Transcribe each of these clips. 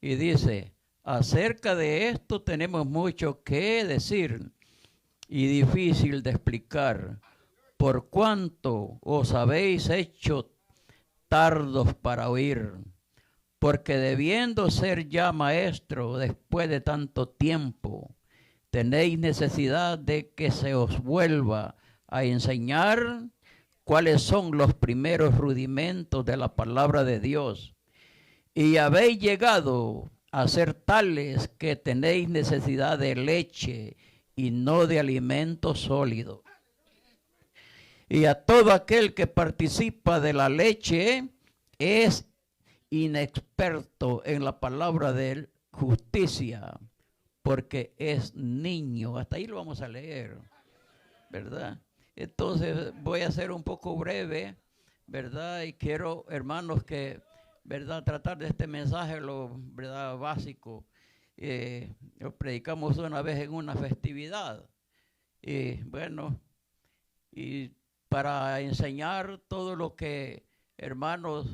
Y dice, acerca de esto tenemos mucho que decir y difícil de explicar, por cuanto os habéis hecho tardos para oír, porque debiendo ser ya maestro después de tanto tiempo, tenéis necesidad de que se os vuelva a enseñar cuáles son los primeros rudimentos de la palabra de Dios. Y habéis llegado a ser tales que tenéis necesidad de leche y no de alimento sólido. Y a todo aquel que participa de la leche es inexperto en la palabra de justicia, porque es niño. Hasta ahí lo vamos a leer, ¿verdad? Entonces voy a ser un poco breve, ¿verdad? Y quiero, hermanos, que, ¿verdad?, tratar de este mensaje, ¿verdad?, básico. Lo predicamos una vez en una festividad. Y bueno, y para enseñar todo lo que, hermanos,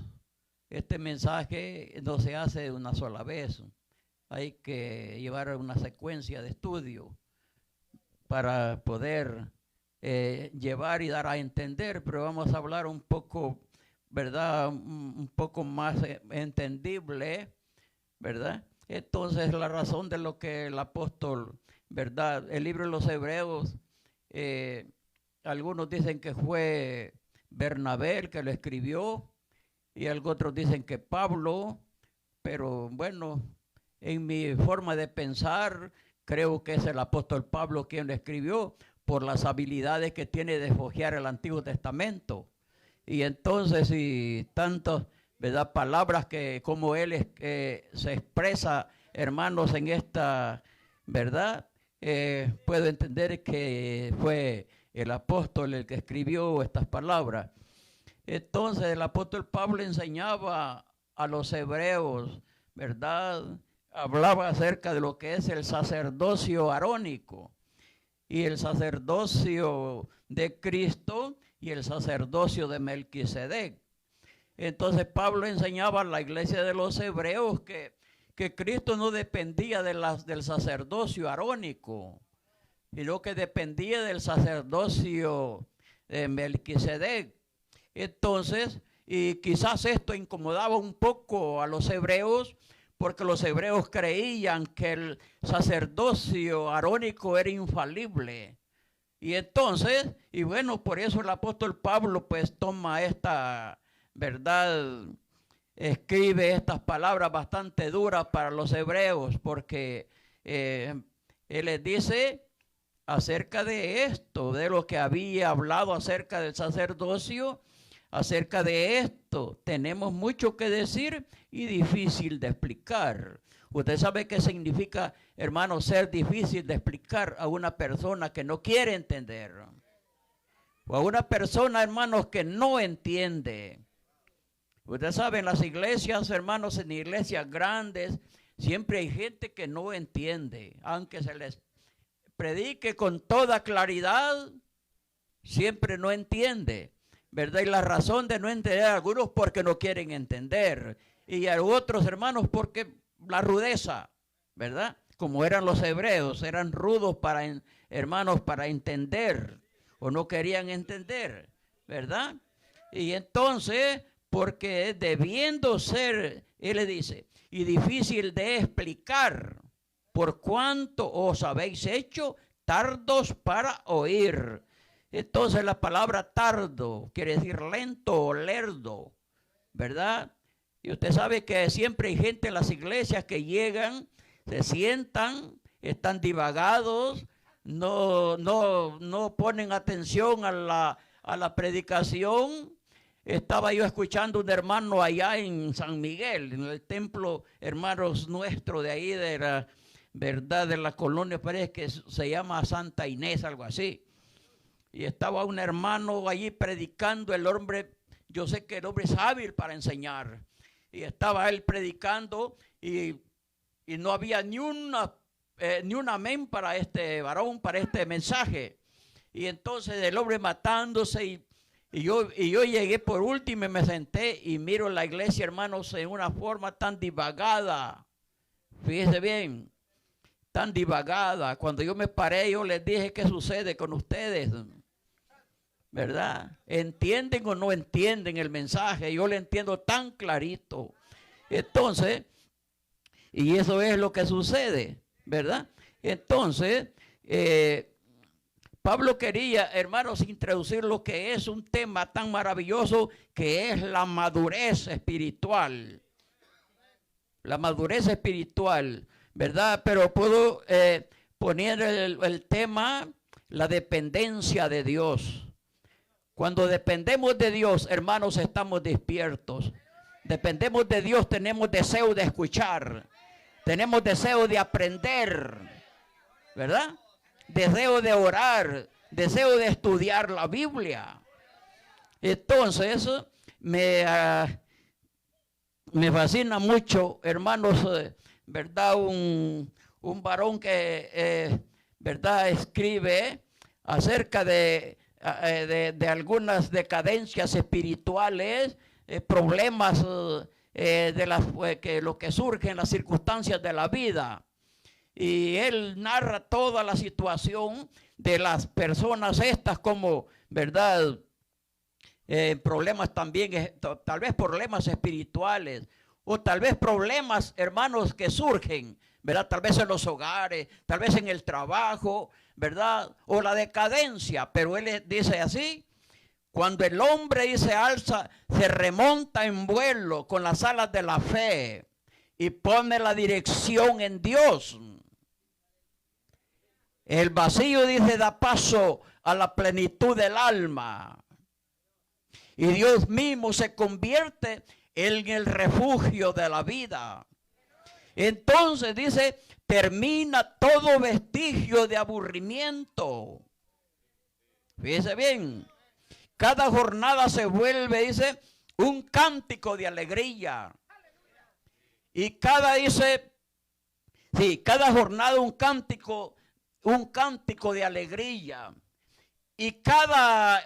este mensaje no se hace de una sola vez. Hay que llevar una secuencia de estudio para poder llevar y dar a entender, pero vamos a hablar un poco, ¿verdad?, un poco más entendible, ¿verdad? Entonces, la razón de lo que el apóstol, ¿verdad?, el libro de los Hebreos, algunos dicen que fue Bernabé el que lo escribió, y otros dicen que Pablo, pero bueno, en mi forma de pensar, creo que es el apóstol Pablo quien lo escribió por las habilidades que tiene de hojear el Antiguo Testamento. Y entonces, y tantas, ¿verdad?, palabras que como él se expresa, hermanos, en esta, ¿verdad?, puedo entender que fue el apóstol el que escribió estas palabras. Entonces el apóstol Pablo enseñaba a los hebreos, ¿verdad?, hablaba acerca de lo que es el sacerdocio arónico y el sacerdocio de Cristo y el sacerdocio de Melquisedec. Entonces Pablo enseñaba a la iglesia de los hebreos que Cristo no dependía del sacerdocio arónico, sino que dependía del sacerdocio de Melquisedec. Entonces, y quizás esto incomodaba un poco a los hebreos, porque los hebreos creían que el sacerdocio arónico era infalible. Y entonces, y bueno, por eso el apóstol Pablo pues toma esta, ¿verdad?, escribe estas palabras bastante duras para los hebreos, porque él les dice acerca de esto, de lo que había hablado acerca del sacerdocio. Acerca de esto tenemos mucho que decir y difícil de explicar. Usted sabe qué significa, hermano, ser difícil de explicar a una persona que no quiere entender. O a una persona, hermanos, que no entiende. Usted sabe, en las iglesias, hermanos, en iglesias grandes, siempre hay gente que no entiende. Aunque se les predique con toda claridad, siempre no entiende, ¿verdad? Y la razón de no entender a algunos porque no quieren entender. Y a otros, hermanos, porque la rudeza, ¿verdad? Como eran los hebreos, eran rudos para, hermanos, para entender, o no querían entender, ¿verdad? Y entonces, porque debiendo ser, él le dice, y difícil de explicar, por cuanto os habéis hecho tardos para oír. Entonces la palabra tardo quiere decir lento o lerdo, ¿verdad? Y usted sabe que siempre hay gente en las iglesias que llegan, se sientan, están divagados, no ponen atención a la predicación. Estaba yo escuchando un hermano allá en San Miguel, en el templo, hermanos nuestro de ahí, de la, ¿verdad?, de la colonia, parece que se llama Santa Inés, algo así. Y estaba un hermano allí predicando, el hombre, yo sé que el hombre es hábil para enseñar. Y estaba él predicando y no había ni un amén para este varón, para este mensaje. Y entonces el hombre matándose y yo llegué por último y me senté y miro la iglesia, hermanos, en una forma tan divagada, Fíjese bien, tan divagada. Cuando yo me paré, yo les dije qué sucede con ustedes, ¿verdad? ¿Entienden o no entienden el mensaje? Yo le entiendo tan clarito. Entonces, y eso es lo que sucede, ¿verdad? Entonces, Pablo quería, hermanos, introducir lo que es un tema tan maravilloso que es la madurez espiritual. La madurez espiritual, ¿verdad? Pero puedo poner el tema, la dependencia de Dios. Cuando dependemos de Dios, hermanos, estamos despiertos. Dependemos de Dios, tenemos deseo de escuchar. Tenemos deseo de aprender, ¿verdad? Deseo de orar, deseo de estudiar la Biblia. Entonces, me fascina mucho, hermanos, ¿verdad? Un varón que, ¿verdad? Escribe acerca de algunas decadencias espirituales, problemas de lo que surge en las circunstancias de la vida. Y él narra toda la situación de las personas estas como, ¿verdad? Problemas también, tal vez problemas espirituales, o tal vez problemas, hermanos, que surgen, ¿verdad? Tal vez en los hogares, tal vez en el trabajo, ¿verdad? O la decadencia, pero él dice así: cuando el hombre se alza, se remonta en vuelo con las alas de la fe y pone la dirección en Dios. El vacío, dice, da paso a la plenitud del alma. Y Dios mismo se convierte en el refugio de la vida. Entonces, dice, termina todo vestigio de aburrimiento. Fíjese bien. Cada jornada se vuelve, dice, un cántico de alegría. Y cada jornada un cántico de alegría. Y cada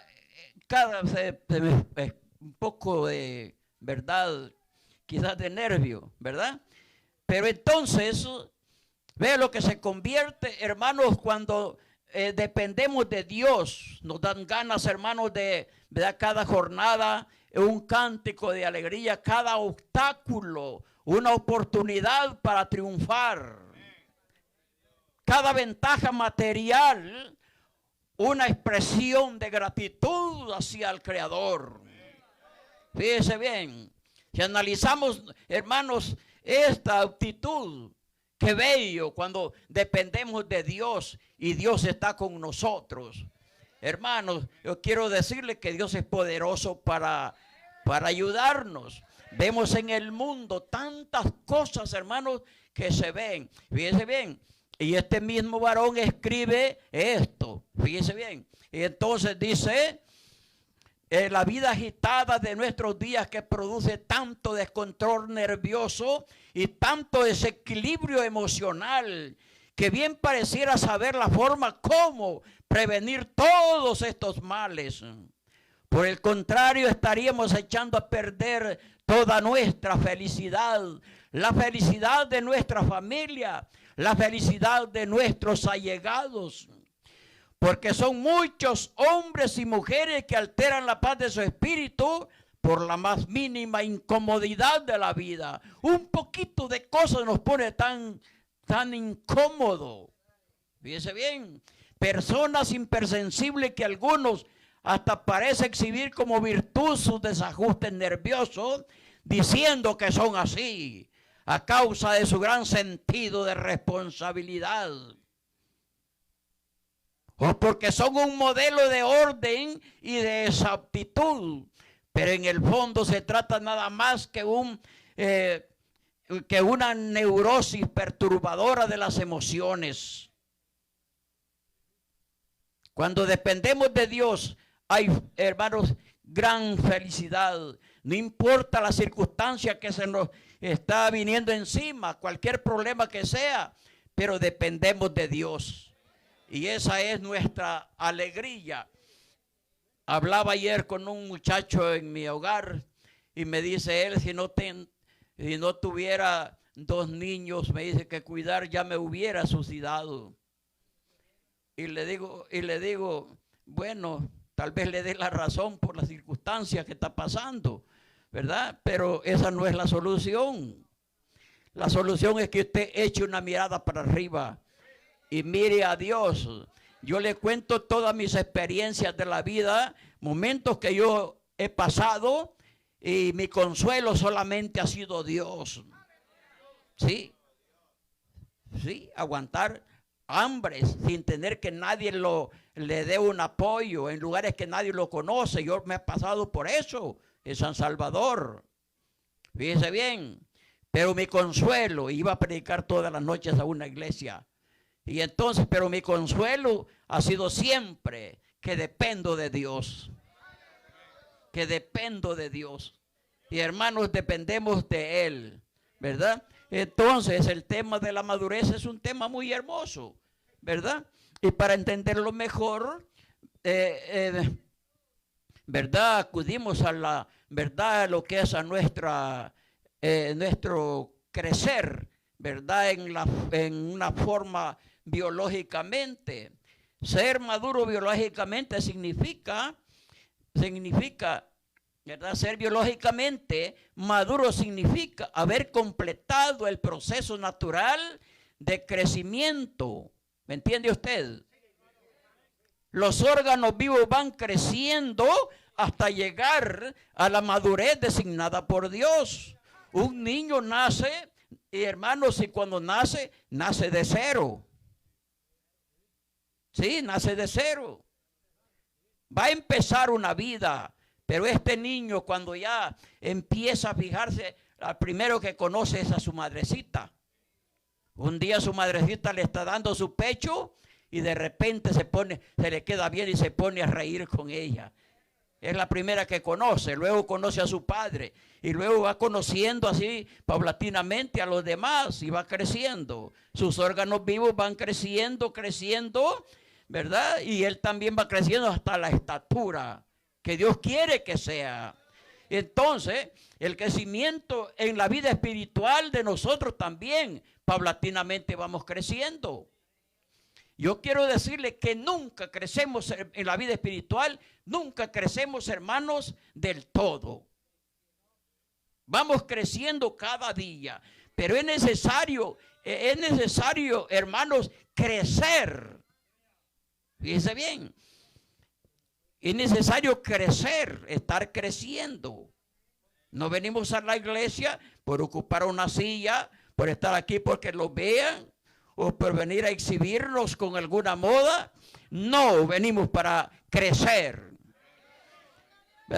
un poco de, ¿verdad? Quizás de nervio, ¿verdad? Pero entonces, ve lo que se convierte, hermanos, cuando dependemos de Dios. Nos dan ganas, hermanos, de, ¿verdad? Cada jornada un cántico de alegría, cada obstáculo una oportunidad para triunfar, cada ventaja material una expresión de gratitud hacia el Creador. Fíjese bien, si analizamos, hermanos, esta actitud, qué bello cuando dependemos de Dios y Dios está con nosotros. Hermanos, yo quiero decirles que Dios es poderoso para ayudarnos. Vemos en el mundo tantas cosas, hermanos, que se ven. Fíjese bien. Y este mismo varón escribe esto. Fíjese bien. Y entonces dice, la vida agitada de nuestros días que produce tanto descontrol nervioso y tanto desequilibrio emocional, que bien pareciera saber la forma cómo prevenir todos estos males. Por el contrario, estaríamos echando a perder toda nuestra felicidad, la felicidad de nuestra familia, la felicidad de nuestros allegados. Porque son muchos hombres y mujeres que alteran la paz de su espíritu por la más mínima incomodidad de la vida. Un poquito de cosas nos pone tan incómodo. Fíjese bien, personas hipersensibles que algunos hasta parece exhibir como virtud sus desajustes nerviosos, diciendo que son así, a causa de su gran sentido de responsabilidad. O porque son un modelo de orden y de exactitud. Pero en el fondo se trata nada más que una neurosis perturbadora de las emociones. Cuando dependemos de Dios, hay, hermanos, gran felicidad. No importa la circunstancia que se nos está viniendo encima, cualquier problema que sea, pero dependemos de Dios. Y esa es nuestra alegría. Hablaba ayer con un muchacho en mi hogar y me dice él, si no tuviera 2 niños, me dice que cuidar, ya me hubiera suicidado. Y le digo, bueno, tal vez le dé la razón por las circunstancias que está pasando, ¿verdad? Pero esa no es la solución. La solución es que usted eche una mirada para arriba y mire a Dios. Yo le cuento todas mis experiencias de la vida, momentos que yo he pasado, y mi consuelo solamente ha sido Dios. Sí, sí, aguantar hambres sin tener que nadie le dé un apoyo en lugares que nadie lo conoce. Yo me he pasado por eso en San Salvador. Fíjese bien. Pero mi consuelo, iba a predicar todas las noches a una iglesia. Y entonces, pero mi consuelo ha sido siempre que dependo de Dios. Que dependo de Dios. Y hermanos, dependemos de Él, ¿verdad? Entonces, el tema de la madurez es un tema muy hermoso, ¿verdad? Y para entenderlo mejor, ¿verdad? Acudimos a la verdad, lo que es a nuestro crecer, ¿verdad? En una forma biológicamente. Ser maduro biológicamente significa, ¿verdad? Ser biológicamente maduro significa haber completado el proceso natural de crecimiento. ¿Me entiende usted? Los órganos vivos van creciendo hasta llegar a la madurez designada por Dios. Un niño nace, y hermanos, y cuando nace de cero. Sí, nace de cero. Va a empezar una vida, pero este niño cuando ya empieza a fijarse, al primero que conoce es a su madrecita. Un día su madrecita le está dando su pecho y de repente se le queda bien y se pone a reír con ella. Es la primera que conoce, luego conoce a su padre y luego va conociendo así paulatinamente a los demás y va creciendo. Sus órganos vivos van creciendo, ¿verdad? Y él también va creciendo hasta la estatura que Dios quiere que sea. Entonces, el crecimiento en la vida espiritual de nosotros también, paulatinamente vamos creciendo. Yo quiero decirle que nunca crecemos en la vida espiritual, nunca crecemos, hermanos, del todo. Vamos creciendo cada día, pero es necesario, hermanos, crecer. Fíjense bien, es necesario crecer, estar creciendo. No venimos a la iglesia por ocupar una silla, por estar aquí porque lo vean, o por venir a exhibirnos con alguna moda. No, venimos para crecer.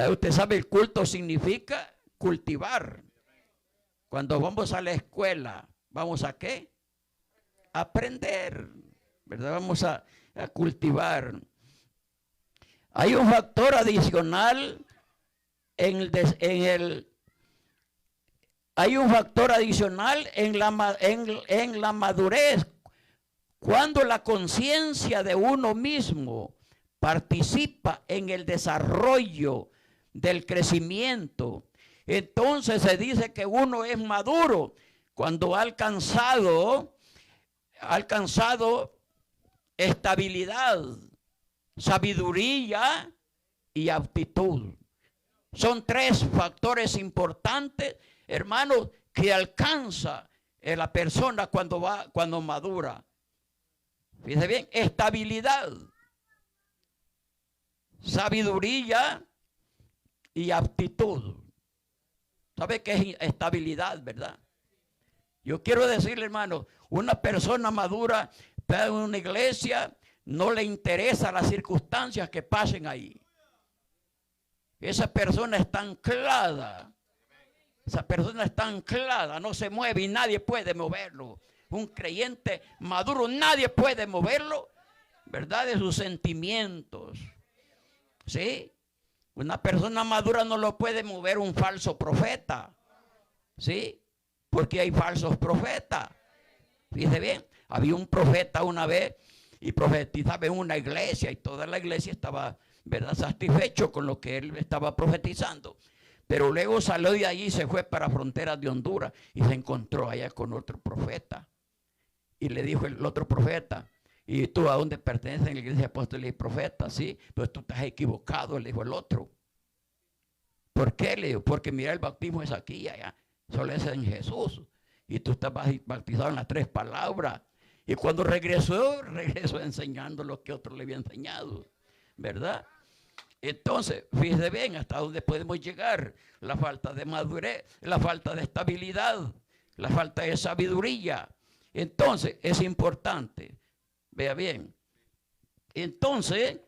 Usted sabe, el culto significa cultivar. Cuando vamos a la escuela, ¿vamos a qué? A aprender, ¿verdad? Vamos a cultivar. Hay un factor adicional hay un factor adicional en la madurez, cuando la conciencia de uno mismo participa en el desarrollo del crecimiento. Entonces se dice que uno es maduro cuando ha alcanzado estabilidad, sabiduría y aptitud. Son 3 factores importantes, hermanos, que alcanza la persona cuando madura. Fíjense bien, estabilidad, sabiduría y aptitud. ¿Sabe qué es estabilidad, verdad? Yo quiero decirle, hermano, una persona madura está en una iglesia, no le interesa las circunstancias que pasen ahí. Esa persona está anclada. Esa persona está anclada, no se mueve y nadie puede moverlo. Un creyente maduro, nadie puede moverlo, ¿verdad? De sus sentimientos. ¿Sí? Una persona madura no lo puede mover un falso profeta. ¿Sí? Porque hay falsos profetas. Fíjese bien, había un profeta una vez y profetizaba en una iglesia y toda la iglesia estaba, ¿verdad?, satisfecho con lo que él estaba profetizando. Pero luego salió de allí y se fue para fronteras de Honduras y se encontró allá con otro profeta. Y le dijo el otro profeta, ¿y tú a dónde perteneces en la iglesia apóstoles y profetas? Sí, pero tú estás equivocado, le dijo el otro. ¿Por qué? Le dijo, porque mira, el bautismo es aquí y allá, solo es en Jesús. Y tú estás bautizado en las 3 palabras. Y cuando regresó enseñando lo que otro le había enseñado, ¿verdad? Entonces, fíjese bien hasta dónde podemos llegar. La falta de madurez, la falta de estabilidad, la falta de sabiduría. Entonces, es importante. Vea bien. Entonces,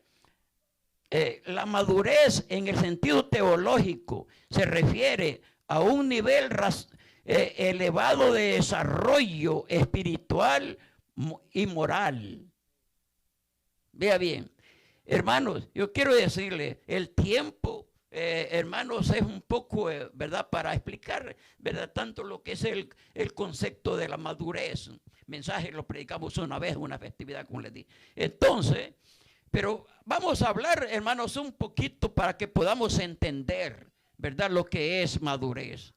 la madurez en el sentido teológico se refiere a un nivel elevado de desarrollo espiritual y moral. Vea bien. Hermanos, yo quiero decirle, el tiempo, hermanos, es un poco, ¿verdad? Para explicar, ¿verdad? Tanto lo que es el concepto de la madurez. Mensaje lo predicamos una vez en una festividad, como les dije. Entonces, pero vamos a hablar, hermanos, un poquito para que podamos entender, ¿verdad? Lo que es madurez.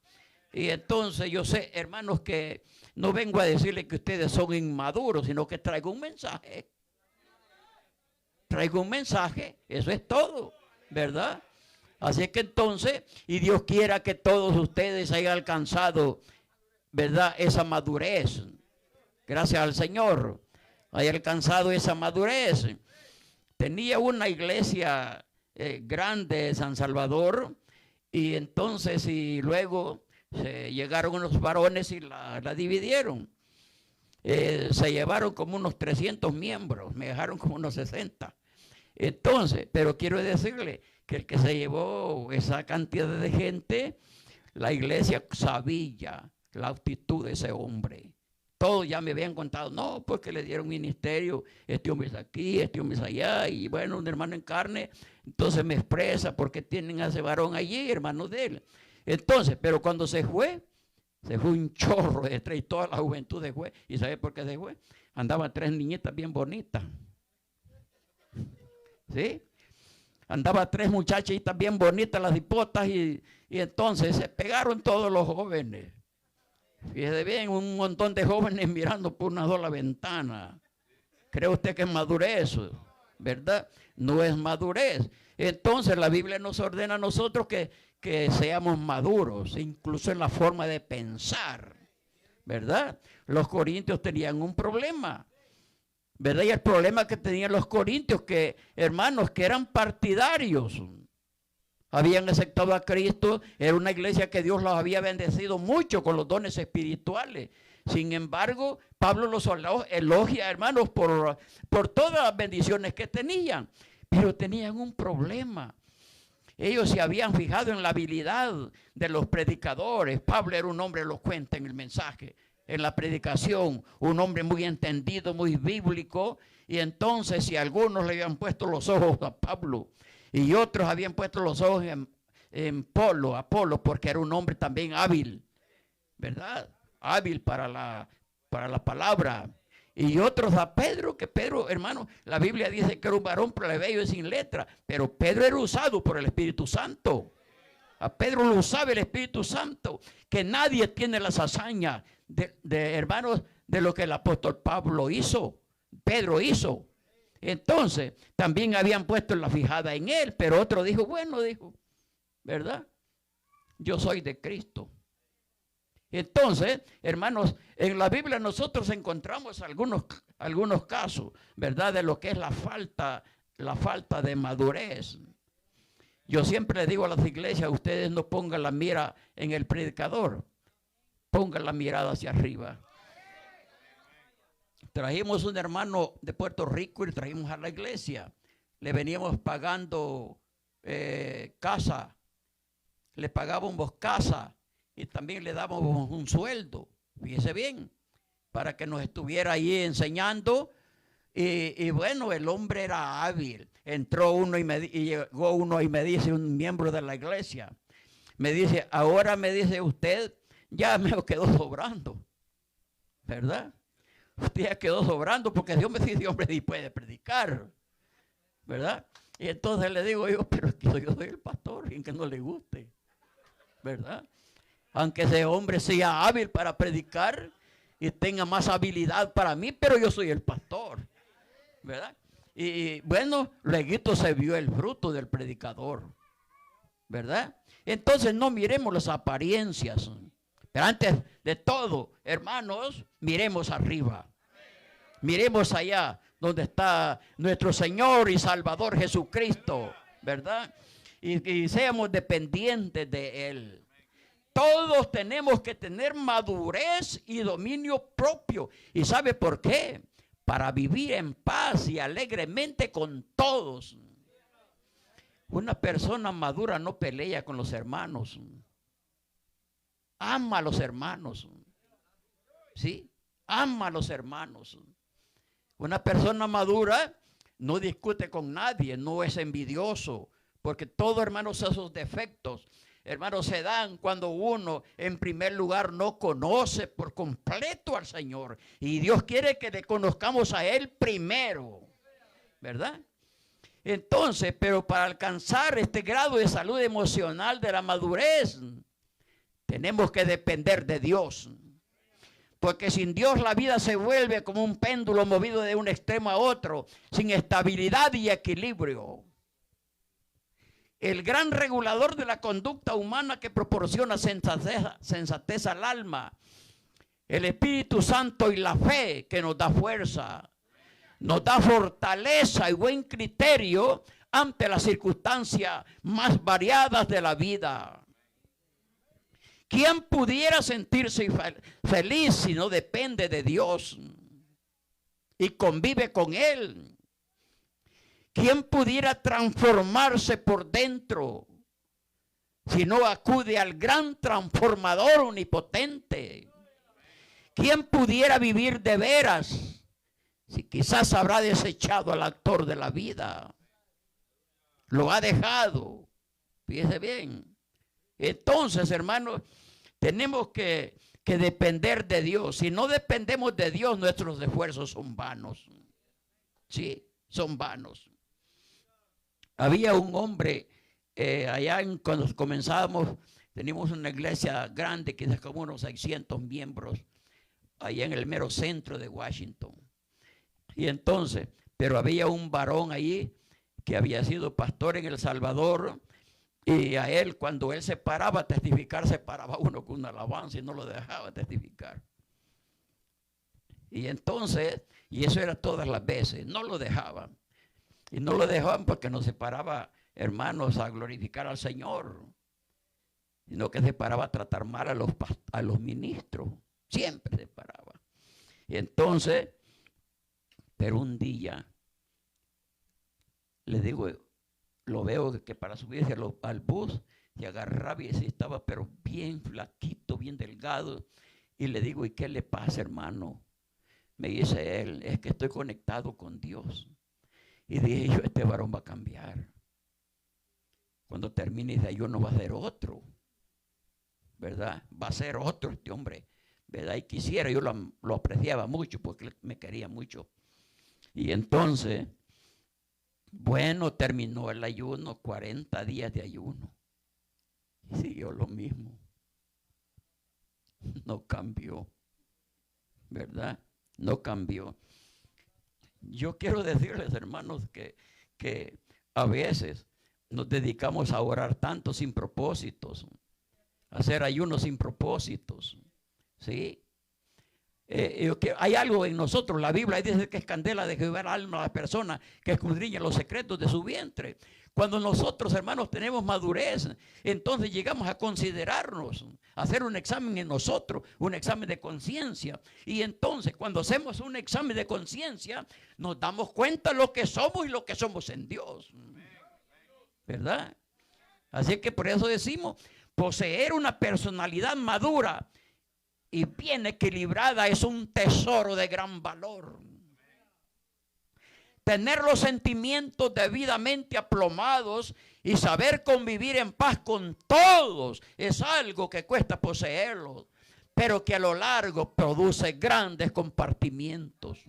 Y entonces yo sé, hermanos, que no vengo a decirles que ustedes son inmaduros, sino que traigo un mensaje. Traigo un mensaje, eso es todo, ¿verdad? Así que entonces, y Dios quiera que todos ustedes hayan alcanzado, ¿verdad? Esa madurez. Gracias al Señor, haya alcanzado esa madurez. Tenía una iglesia grande en San Salvador, y entonces, y luego llegaron unos varones y la dividieron. Se llevaron como unos 300 miembros, me dejaron como unos 60. Entonces, pero quiero decirle que el que se llevó esa cantidad de gente, la iglesia sabía la actitud de ese hombre. Todos ya me habían contado, no, porque le dieron ministerio, este hombre es aquí, este hombre es allá, y bueno, un hermano en carne, entonces me expresa por qué tienen a ese varón allí, hermano de él. Entonces, pero cuando se fue un chorro de tres, y toda la juventud se fue. ¿Y sabe por qué se fue? Andaban 3 niñitas bien bonitas. ¿Sí? Andaban 3 muchachitas bien bonitas, las hipotas, y entonces se pegaron todos los jóvenes. Fíjese bien, un montón de jóvenes mirando por una sola ventana. ¿Cree usted que es madurez? ¿Verdad? No es madurez. Entonces la Biblia nos ordena a nosotros que seamos maduros, incluso en la forma de pensar, ¿verdad? Los corintios tenían un problema, ¿verdad? Y el problema que tenían los corintios, que hermanos, que eran partidarios, habían aceptado a Cristo, era una iglesia que Dios los había bendecido mucho con los dones espirituales. Sin embargo, Pablo los elogia, hermanos, por todas las bendiciones que tenían, pero tenían un problema. Ellos se habían fijado en la habilidad de los predicadores. Pablo era un hombre elocuente en el mensaje, en la predicación, un hombre muy entendido, muy bíblico. Y entonces, si algunos le habían puesto los ojos a Pablo y otros habían puesto los ojos en Apolo, porque era un hombre también hábil, ¿verdad? Hábil para la palabra. Y otros a Pedro, que Pedro, hermano, la Biblia dice que era un varón plebeyo y sin letra, pero Pedro era usado por el Espíritu Santo. A Pedro lo usaba el Espíritu Santo, que nadie tiene las hazañas de hermanos, de lo que el apóstol Pablo hizo, Pedro hizo. Entonces, también habían puesto la fijada en él, pero otro dijo, bueno, dijo, ¿verdad? Yo soy de Cristo. Entonces, hermanos, en la Biblia nosotros encontramos algunos casos, ¿verdad? De lo que es la falta de madurez. Yo siempre le digo a las iglesias, ustedes no pongan la mira en el predicador, pongan la mirada hacia arriba. Trajimos un hermano de Puerto Rico y le trajimos a la iglesia. Le veníamos pagando casa, le pagábamos casa. Y también le dábamos un sueldo, fíjese bien, para que nos estuviera ahí enseñando. Y bueno, el hombre era hábil. Entró uno y llegó uno y me dice, un miembro de la iglesia, me dice, ahora me dice usted, ya me quedó sobrando, ¿verdad? Usted ya quedó sobrando porque Dios me dice, hombre, y puede predicar, ¿verdad? Y entonces le digo yo, pero yo soy el pastor, y que no le guste. ¿verdad? Aunque ese hombre sea hábil para predicar y tenga más habilidad para mí, pero yo soy el pastor, ¿verdad? Y bueno, luego se vio el fruto del predicador, ¿verdad? Entonces no miremos las apariencias, pero antes de todo, hermanos, miremos arriba. Miremos allá donde está nuestro Señor y Salvador Jesucristo, ¿verdad? Y seamos dependientes de Él. Todos tenemos que tener madurez y dominio propio. ¿Y sabe por qué? Para vivir en paz y alegremente con todos. Una persona madura no pelea con los hermanos. Ama a los hermanos. ¿Sí? Ama a los hermanos. Una persona madura no discute con nadie, no es envidioso, porque todo, hermanos, esos defectos, hermanos, se dan cuando uno, en primer lugar, no conoce por completo al Señor. Y Dios quiere que le conozcamos a Él primero, ¿verdad? Entonces, pero para alcanzar este grado de salud emocional de la madurez, tenemos que depender de Dios. Porque sin Dios la vida se vuelve como un péndulo movido de un extremo a otro, sin estabilidad y equilibrio. El gran regulador de la conducta humana que proporciona sensatez al alma, el Espíritu Santo y la fe que nos da fuerza, nos da fortaleza y buen criterio ante las circunstancias más variadas de la vida. ¿Quién pudiera sentirse feliz si no depende de Dios y convive con Él? ¿Quién pudiera transformarse por dentro si no acude al gran transformador omnipotente? ¿Quién pudiera vivir de veras si quizás habrá desechado al actor de la vida? Lo ha dejado. Fíjese bien. Entonces, hermanos, tenemos que depender de Dios. Si no dependemos de Dios, nuestros esfuerzos son vanos. Sí, son vanos. Había un hombre cuando comenzábamos, teníamos una iglesia grande, quizás como unos 600 miembros, allá en el mero centro de Washington. Y entonces, pero había un varón allí que había sido pastor en El Salvador. Y a él, cuando él se paraba a testificar, se paraba uno con una alabanza y no lo dejaba testificar. Y entonces, y eso era todas las veces, no lo dejaban. Y no lo dejaban porque no se paraba, hermanos, a glorificar al Señor, sino que se paraba a tratar mal a los ministros. Siempre se paraba. Y entonces, pero un día, le digo, lo veo que para subirse al bus se agarraba y estaba pero bien flaquito, bien delgado. Y le digo, ¿y qué le pasa, hermano? Me dice él, es que estoy conectado con Dios. Y dije yo, este varón va a cambiar. Cuando termine de ayuno va a ser otro, ¿verdad? Va a ser otro este hombre, ¿verdad? Y quisiera, yo lo apreciaba mucho porque él me quería mucho. Y entonces, bueno, terminó el ayuno, 40 días de ayuno. Y siguió lo mismo. No cambió, ¿verdad? No cambió. Yo quiero decirles, hermanos, que a veces nos dedicamos a orar tanto sin propósitos, a hacer ayunos sin propósitos, ¿sí? Hay algo en nosotros, la Biblia dice que es candela de Jehová el alma a la persona que escudriña los secretos de su vientre. Cuando nosotros, hermanos, tenemos madurez, entonces llegamos a considerarnos, a hacer un examen en nosotros, un examen de conciencia. Y entonces, cuando hacemos un examen de conciencia, nos damos cuenta de lo que somos y lo que somos en Dios, ¿verdad? Así que por eso decimos, poseer una personalidad madura y bien equilibrada es un tesoro de gran valor. Tener los sentimientos debidamente aplomados y saber convivir en paz con todos es algo que cuesta poseerlo, pero que a lo largo produce grandes compartimientos.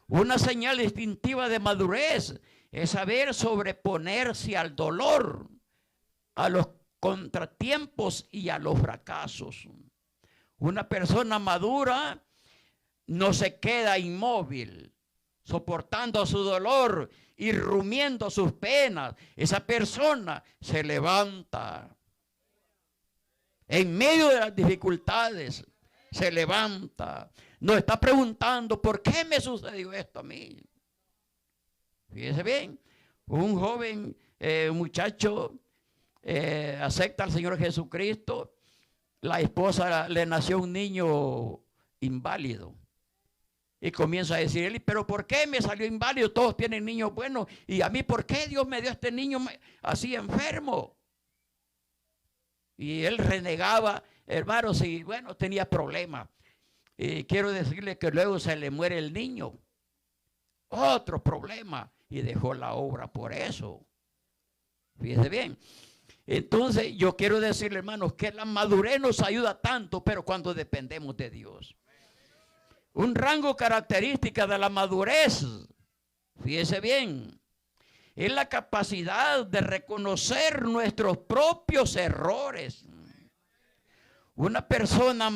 Una señal distintiva de madurez es saber sobreponerse al dolor, a los contratiempos y a los fracasos. Una persona madura no se queda inmóvil, soportando su dolor y rumiendo sus penas. Esa persona se levanta. En medio de las dificultades, se levanta. No está preguntando, ¿por qué me sucedió esto a mí? Fíjese bien, un joven muchacho acepta al Señor Jesucristo. La esposa le nació un niño inválido. Y comienza a decir, pero ¿por qué me salió inválido? Todos tienen niños buenos. Y a mí, ¿por qué Dios me dio este niño así enfermo? Y él renegaba, hermanos, y bueno, tenía problemas. Y quiero decirle que luego se le muere el niño. Otro problema. Y dejó la obra por eso. Fíjese bien. Entonces yo quiero decirle, hermanos, que la madurez nos ayuda tanto, pero cuando dependemos de Dios. Un rango característica de la madurez, fíjese bien, es la capacidad de reconocer nuestros propios errores. Una persona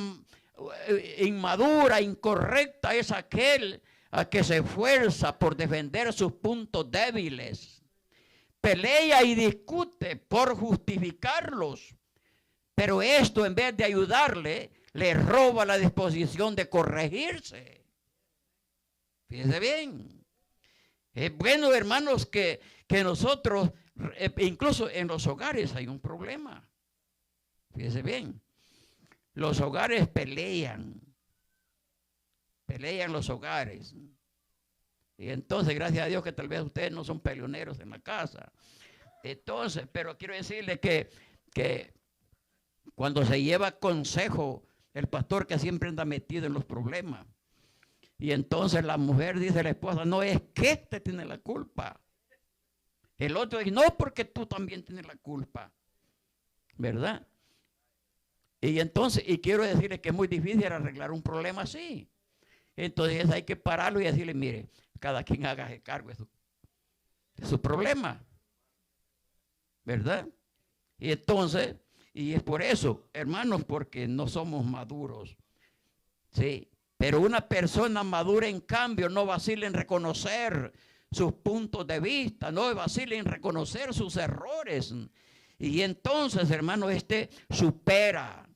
inmadura, incorrecta, es aquel a que se esfuerza por defender sus puntos débiles. Pelea y discute por justificarlos. Pero esto, en vez de ayudarle, le roba la disposición de corregirse. Fíjense bien. Es bueno, hermanos, que nosotros, incluso en los hogares hay un problema. Fíjense bien. Los hogares pelean los hogares. Y entonces, gracias a Dios que tal vez ustedes no son peleoneros en la casa. Entonces, pero quiero decirle que cuando se lleva consejo, el pastor que siempre anda metido en los problemas. Y entonces la mujer dice a la esposa, no, es que este tiene la culpa. El otro dice, no, porque tú también tienes la culpa. ¿Verdad? Y entonces, y quiero decirle que es muy difícil arreglar un problema así. Entonces hay que pararlo y decirle, mire, cada quien haga el cargo de su problema. ¿Verdad? Y entonces, y es por eso, hermanos, porque no somos maduros. Sí. Pero una persona madura, en cambio, no vacila en reconocer sus puntos de vista, no vacila en reconocer sus errores. Y entonces, hermano, supera.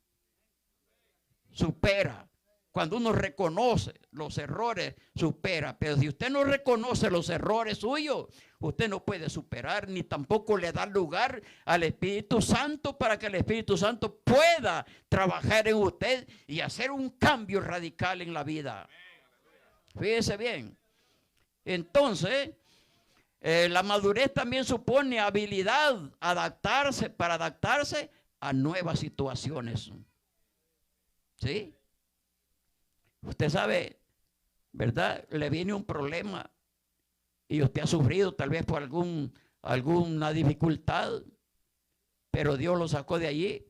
Cuando uno reconoce los errores, supera. Pero si usted no reconoce los errores suyos, usted no puede superar, ni tampoco le da lugar al Espíritu Santo para que el Espíritu Santo pueda trabajar en usted y hacer un cambio radical en la vida. Fíjese bien. Entonces, la madurez también supone habilidad para adaptarse a nuevas situaciones. ¿Sí? Usted sabe, ¿verdad? Le viene un problema y usted ha sufrido tal vez por alguna dificultad, pero Dios lo sacó de allí.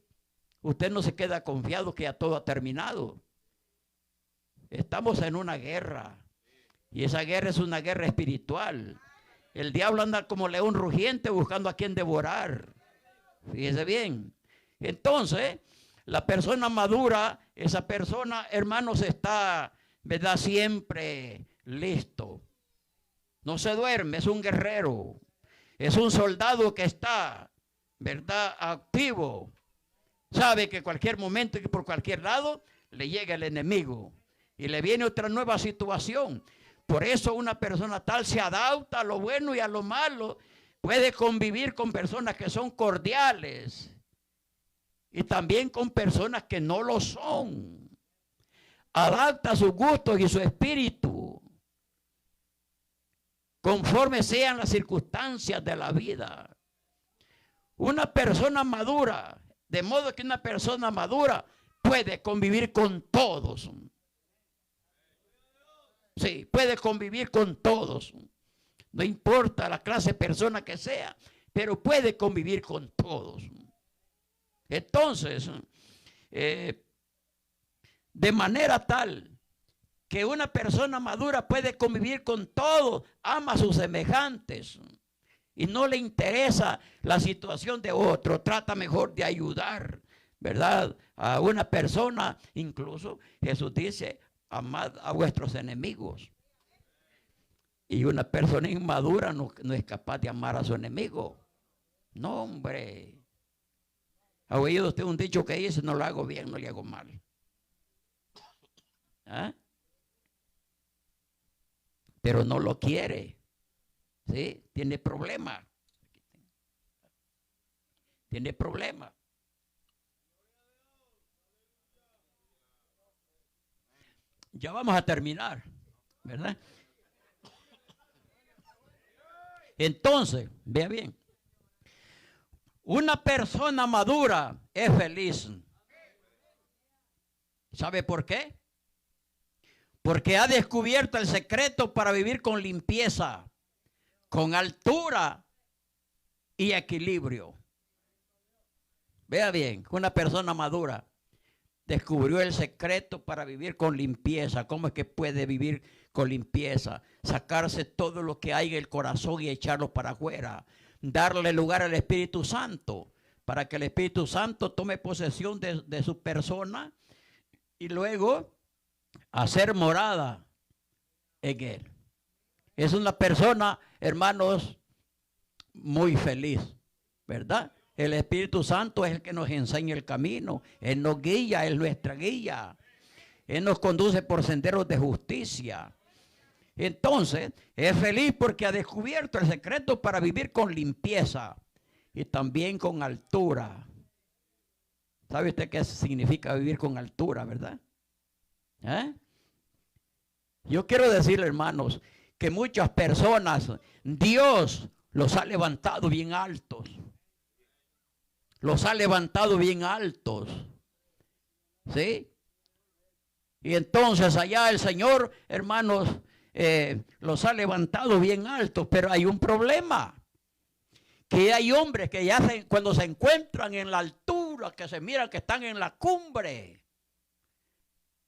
Usted no se queda confiado que ya todo ha terminado. Estamos en una guerra y esa guerra es una guerra espiritual. El diablo anda como león rugiente buscando a quien devorar. Fíjese bien. Entonces, la persona madura, esa persona, hermanos, está, ¿verdad?, siempre listo. No se duerme, es un guerrero. Es un soldado que está, ¿verdad?, activo. Sabe que cualquier momento y por cualquier lado le llega el enemigo y le viene otra nueva situación. Por eso una persona tal se adapta a lo bueno y a lo malo. Puede convivir con personas que son cordiales y también con personas que no lo son. Adapta sus gustos y su espíritu conforme sean las circunstancias de la vida. Una persona madura, de modo que una persona madura puede convivir con todos. Sí, puede convivir con todos. No importa la clase de persona que sea, pero puede convivir con todos. Entonces, de manera tal que una persona madura puede convivir con todos, ama a sus semejantes. y no le interesa la situación de otro, trata mejor de ayudar, ¿verdad? A una persona, incluso Jesús dice, amad a vuestros enemigos. Y una persona inmadura no es capaz de amar a su enemigo. No, hombre. ¿Ha oído usted un dicho que dice, no lo hago bien, no le hago mal? ¿Ah? Pero no lo quiere. ¿Sí? Tiene problema. Tiene problema. Ya vamos a terminar, ¿verdad? Entonces, vea bien. Una persona madura es feliz. ¿Sabe por qué? Porque ha descubierto el secreto para vivir con limpieza, con altura y equilibrio. Vea bien, una persona madura descubrió el secreto para vivir con limpieza. ¿Cómo es que puede vivir con limpieza? Sacarse todo lo que hay en el corazón y echarlo para afuera. Darle lugar al Espíritu Santo para que el Espíritu Santo tome posesión de su persona y luego hacer morada en él. Es una persona, hermanos, muy feliz, ¿verdad? El Espíritu Santo es el que nos enseña el camino. Él nos guía, es nuestra guía. Él nos conduce por senderos de justicia. Entonces, es feliz porque ha descubierto el secreto para vivir con limpieza y también con altura. ¿Sabe usted qué significa vivir con altura, verdad? Yo quiero decirle, hermanos, que muchas personas, Dios los ha levantado bien altos. Los ha levantado bien altos. ¿Sí? Y entonces allá el Señor, hermanos, los ha levantado bien altos, pero hay un problema. Que hay hombres que ya cuando se encuentran en la altura, que se miran que están en la cumbre.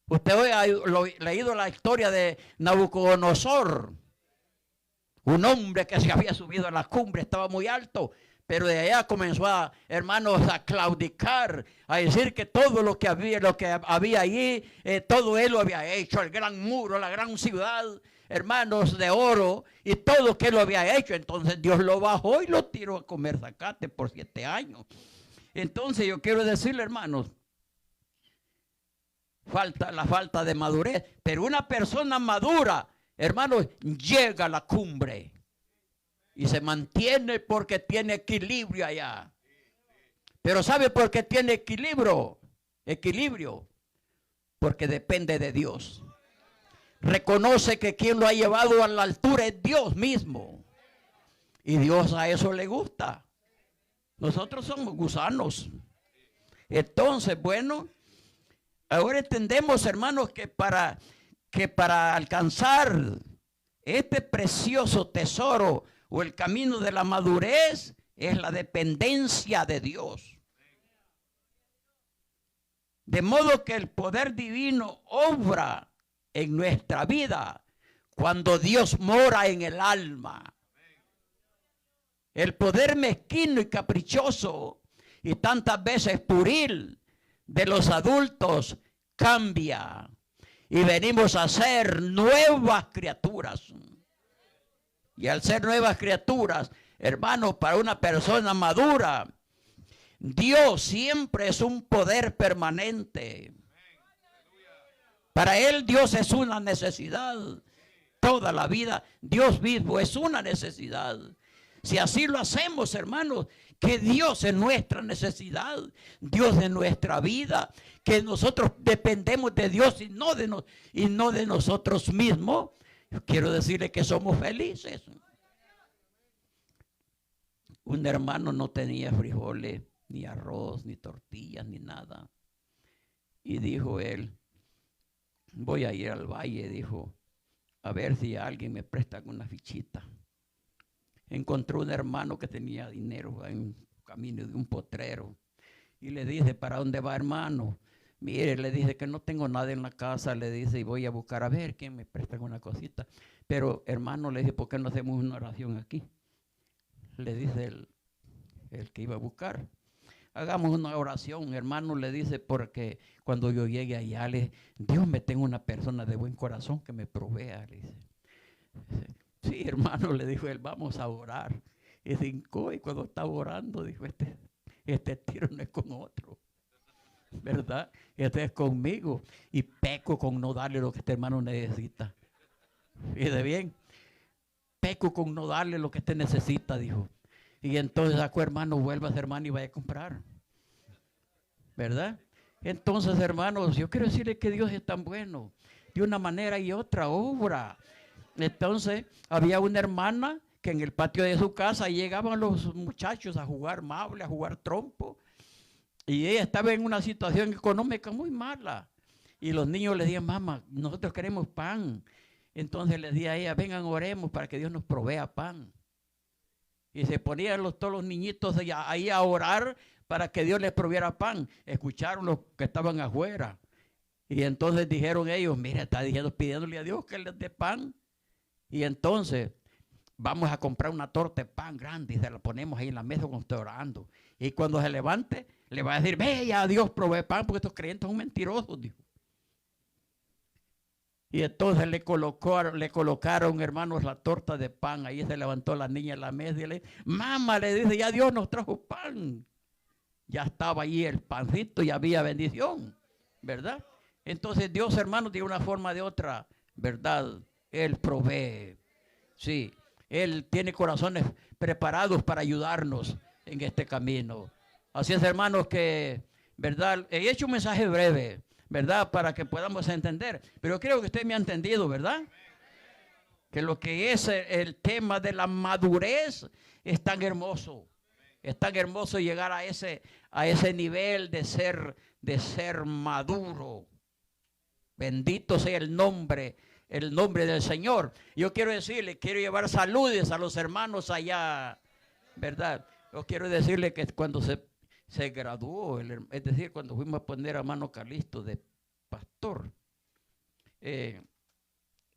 Usted hoy ha leído la historia de Nabucodonosor. Un hombre que se había subido a la cumbre, estaba muy alto, pero de allá comenzó a, hermanos, a claudicar, a decir que todo lo que había allí, todo él lo había hecho, el gran muro, la gran ciudad, hermanos, de oro, y todo lo que él lo había hecho. Entonces Dios lo bajó y lo tiró a comer zacate por 7 años. Entonces yo quiero decirle, hermanos, la falta de madurez, pero una persona madura, hermanos, llega a la cumbre y se mantiene porque tiene equilibrio allá. Pero ¿sabe por qué tiene equilibrio? Porque depende de Dios. Reconoce que quien lo ha llevado a la altura es Dios mismo. Y Dios a eso le gusta. Nosotros somos gusanos. Entonces, bueno, ahora entendemos, hermanos, que para alcanzar este precioso tesoro o el camino de la madurez es la dependencia de Dios. De modo que el poder divino obra en nuestra vida cuando Dios mora en el alma. El poder mezquino y caprichoso y tantas veces pueril de los adultos cambia y venimos a ser nuevas criaturas. Y al ser nuevas criaturas, hermanos, para una persona madura, Dios siempre es un poder permanente. Para él Dios es una necesidad. Toda la vida Dios mismo es una necesidad. Si así lo hacemos, hermanos, que Dios es nuestra necesidad, Dios es nuestra vida, que nosotros dependemos de Dios y no de nosotros mismos. Yo quiero decirle que somos felices. Un hermano no tenía frijoles, ni arroz, ni tortillas, ni nada. Y dijo él, voy a ir al valle, dijo, a ver si alguien me presta una fichita. Encontró un hermano que tenía dinero en un camino de un potrero. Y le dice, ¿para dónde va, hermano? Mire, le dice que no tengo nada en la casa, le dice, y voy a buscar a ver quién me presta una cosita. Pero hermano, le dice, ¿por qué no hacemos una oración aquí? le dice el que iba a buscar. Hagamos una oración, hermano, le dice, porque cuando yo llegue allá, Dios me tenga una persona de buen corazón que me provea, le dice. Sí, hermano, le dijo él, vamos a orar. Y se hincó, y cuando estaba orando, dijo, este tiro no es con otro, ¿verdad? Este es conmigo. Y peco con no darle lo que este hermano necesita. Fíjate bien, peco con no darle lo que este necesita, dijo. Y entonces sacó, hermano, vuelvas, hermano, y vaya a comprar, ¿verdad? Entonces, hermanos, yo quiero decirle que Dios es tan bueno. De una manera y otra obra. Entonces, había una hermana que en el patio de su casa llegaban los muchachos a jugar mable, a jugar trompo. Y ella estaba en una situación económica muy mala. Y los niños le decían, mamá, nosotros queremos pan. Entonces le decía a ella, vengan, oremos para que Dios nos provea pan. Y se ponían todos los niñitos ahí a orar para que Dios les proviera pan. Escucharon los que estaban afuera. Y entonces dijeron ellos, mira, está diciendo, pidiéndole a Dios que les dé pan. Y entonces vamos a comprar una torta de pan grande y se la ponemos ahí en la mesa cuando esté orando. Y cuando se levante, le va a decir, ve, ya Dios provee pan porque estos creyentes son mentirosos, dijo. Y entonces le colocaron, hermanos, la torta de pan. Ahí se levantó la niña en la mesa y le dice, mamá, le dice, ya Dios nos trajo pan. Ya estaba ahí el pancito y había bendición, ¿verdad? Entonces Dios, hermanos, de una forma o de otra, ¿verdad? Él provee. Sí, Él tiene corazones preparados para ayudarnos en este camino. Así es, hermanos, que, ¿verdad? He hecho un mensaje breve, ¿verdad? Para que podamos entender. Pero creo que usted me ha entendido, ¿verdad? Que lo que es el tema de la madurez es tan hermoso. Es tan hermoso llegar a ese nivel de ser maduro. Bendito sea el nombre del Señor. Yo quiero decirle, quiero llevar saludes a los hermanos allá, ¿verdad? Yo quiero decirle que cuando se graduó, es decir, cuando fuimos a poner a mano Calisto de pastor,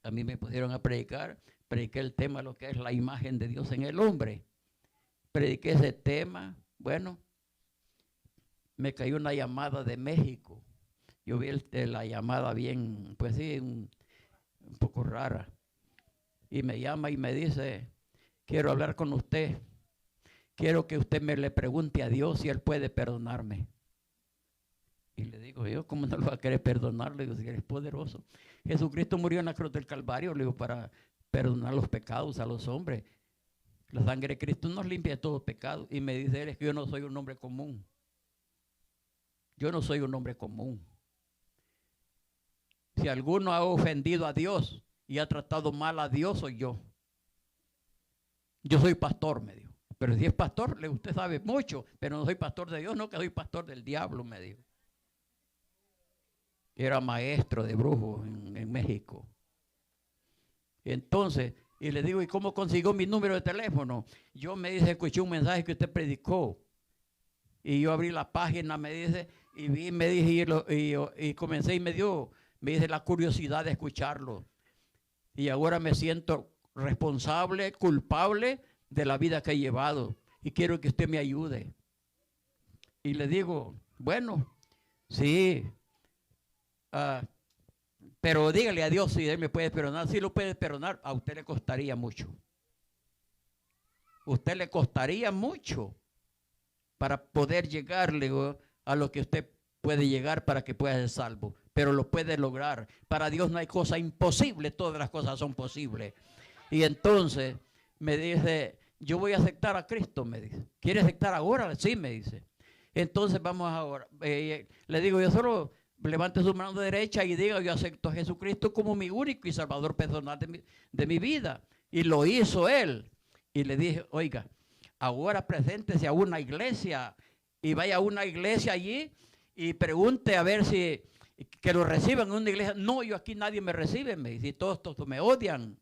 a mí me pusieron a prediqué el tema, lo que es la imagen de Dios en el hombre. Prediqué ese tema, bueno, me cayó una llamada de México. Yo vi la llamada bien, pues sí, un poco rara. Y me llama y me dice, quiero hablar con usted. Quiero que usted le pregunte a Dios si Él puede perdonarme. Y le digo yo, ¿cómo no lo va a querer perdonar? Le digo, si eres poderoso. Jesucristo murió en la cruz del Calvario, le digo, para perdonar los pecados a los hombres. La sangre de Cristo nos limpia de todo pecado. Y me dice él, es que yo no soy un hombre común. Yo no soy un hombre común. Si alguno ha ofendido a Dios y ha tratado mal a Dios, soy yo. Yo soy pastor, me dijo. Pero si es pastor, usted sabe mucho, pero no soy pastor de Dios, no, que soy pastor del diablo, me dijo. Era maestro de brujos en México. Entonces, y le digo, ¿y cómo consiguió mi número de teléfono? Yo me dice, escuché un mensaje que usted predicó. Y yo abrí la página, me dice, y vi, me dije, y comencé y me dice la curiosidad de escucharlo. Y ahora me siento responsable, culpable de la vida que he llevado. Y quiero que usted me ayude. Y le digo, bueno, sí. Pero dígale a Dios si Él me puede perdonar. Si lo puede perdonar, a usted le costaría mucho. Usted le costaría mucho para poder llegarle a lo que usted puede llegar para que pueda ser salvo. Pero lo puede lograr. Para Dios no hay cosa imposible, todas las cosas son posibles. Y entonces me dice, yo voy a aceptar a Cristo, me dice. ¿Quiere aceptar ahora? Sí, me dice. Entonces vamos ahora. Le digo, yo solo levante su mano derecha y diga, yo acepto a Jesucristo como mi único y salvador personal de mi vida. Y lo hizo él. Y le dije, oiga, ahora preséntese a una iglesia y vaya a una iglesia allí y pregunte a ver si que lo reciban en una iglesia. No, yo aquí nadie me recibe, me dice, todos me odian.